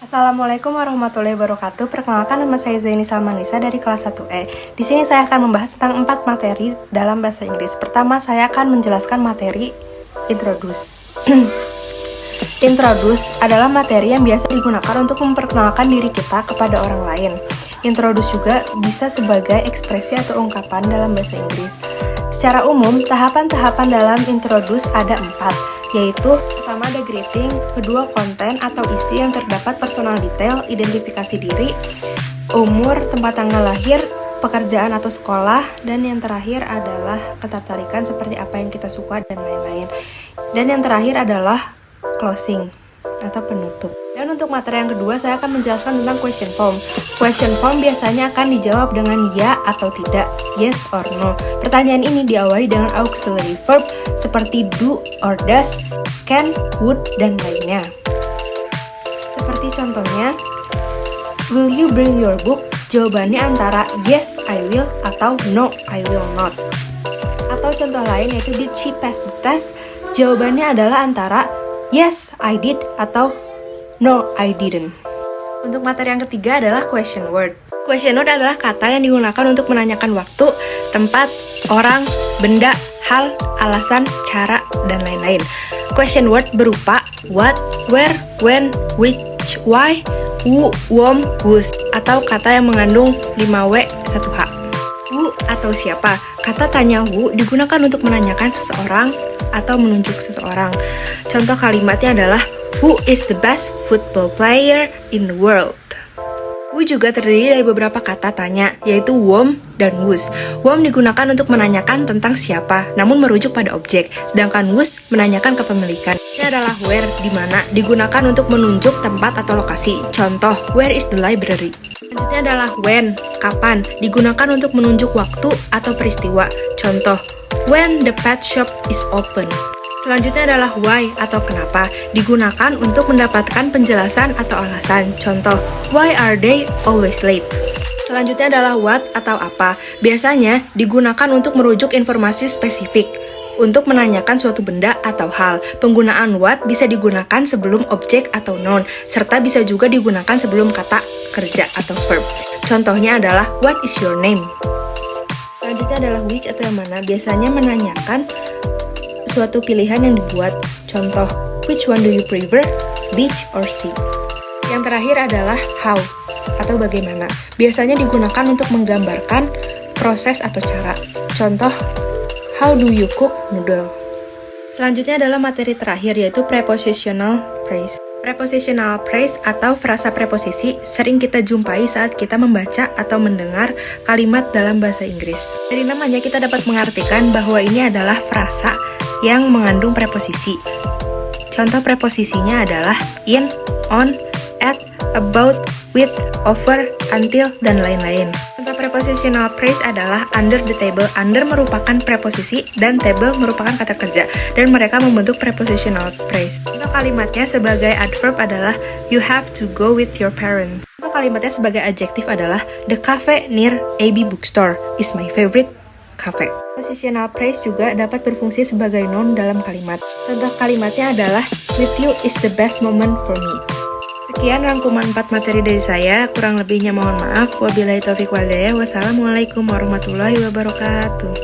Assalamualaikum warahmatullahi wabarakatuh. Perkenalkan, nama saya Zaini Salmanisa dari kelas 1E. Di sini saya akan membahas tentang 4 materi dalam bahasa Inggris. Pertama, saya akan menjelaskan materi introduce. Introduce adalah materi yang biasa digunakan untuk memperkenalkan diri kita kepada orang lain. Introduce juga bisa sebagai ekspresi atau ungkapan dalam bahasa Inggris. Secara umum, tahapan-tahapan dalam introduce ada 4, yaitu pertama ada greeting, kedua konten atau isi yang terdapat personal detail, identifikasi diri, umur, tempat tanggal lahir, pekerjaan atau sekolah, dan yang terakhir adalah ketertarikan seperti apa yang kita suka dan lain-lain. Dan yang terakhir adalah closing atau penutup. Dan untuk materi yang kedua, saya akan menjelaskan tentang question form. Question form biasanya akan dijawab dengan ya atau tidak, yes or no. Pertanyaan ini diawali dengan auxiliary verb seperti do or does, can, would, dan lainnya. Seperti contohnya, will you bring your book? Jawabannya antara yes, I will atau no, I will not. Atau contoh lain yaitu did she pass the test? Jawabannya adalah antara yes, I did atau no, I didn't. Untuk materi yang ketiga adalah question word. Question word adalah kata yang digunakan untuk menanyakan waktu, tempat, orang, benda, hal, alasan, cara, dan lain-lain. Question word berupa what, where, when, which, why, who, whom, whose, atau kata yang mengandung 5W, 1H. Who atau siapa. Kata tanya who digunakan untuk menanyakan seseorang atau menunjuk seseorang. Contoh kalimatnya adalah who is the best football player in the world. Who juga terdiri dari beberapa kata tanya, yaitu whom dan whose. Whom digunakan untuk menanyakan tentang siapa, namun merujuk pada objek, sedangkan whose menanyakan kepemilikan. Ini adalah where, di mana digunakan untuk menunjuk tempat atau lokasi. Contoh, where is the library? Selanjutnya adalah when, kapan, digunakan untuk menunjuk waktu atau peristiwa. Contoh, when the pet shop is open. Selanjutnya adalah why atau kenapa, digunakan untuk mendapatkan penjelasan atau alasan. Contoh, why are they always late? Selanjutnya adalah what atau apa, biasanya digunakan untuk merujuk informasi spesifik, untuk menanyakan suatu benda atau hal. Penggunaan what bisa digunakan sebelum objek atau noun, serta bisa juga digunakan sebelum kata kerja atau verb. Contohnya adalah what is your name? Selanjutnya adalah which atau yang mana, biasanya menanyakan suatu pilihan yang dibuat. Contoh, which one do you prefer, beach or sea? Yang terakhir adalah how atau bagaimana, biasanya digunakan untuk menggambarkan proses atau cara. Contoh, how do you cook noodle? Selanjutnya adalah materi terakhir, yaitu prepositional phrase. Prepositional phrase atau frasa preposisi sering kita jumpai saat kita membaca atau mendengar kalimat dalam bahasa Inggris. Dari namanya kita dapat mengartikan bahwa ini adalah frasa yang mengandung preposisi. Contoh preposisinya adalah in, on, at, about, with, over, until, dan lain-lain. Contoh prepositional phrase adalah under the table. Under merupakan preposisi dan table merupakan kata kerja, dan mereka membentuk prepositional phrase. Contoh kalimatnya sebagai adverb adalah you have to go with your parents. Contoh kalimatnya sebagai adjektif adalah the cafe near AB bookstore is my favorite cafe. Prepositional phrase juga dapat berfungsi sebagai noun dalam kalimat. Contoh kalimatnya adalah with you is the best moment for me. Sekian rangkuman 4 materi dari saya, kurang lebihnya mohon maaf. Wabillahi taufiq wal hidayah. Wassalamualaikum warahmatullahi wabarakatuh.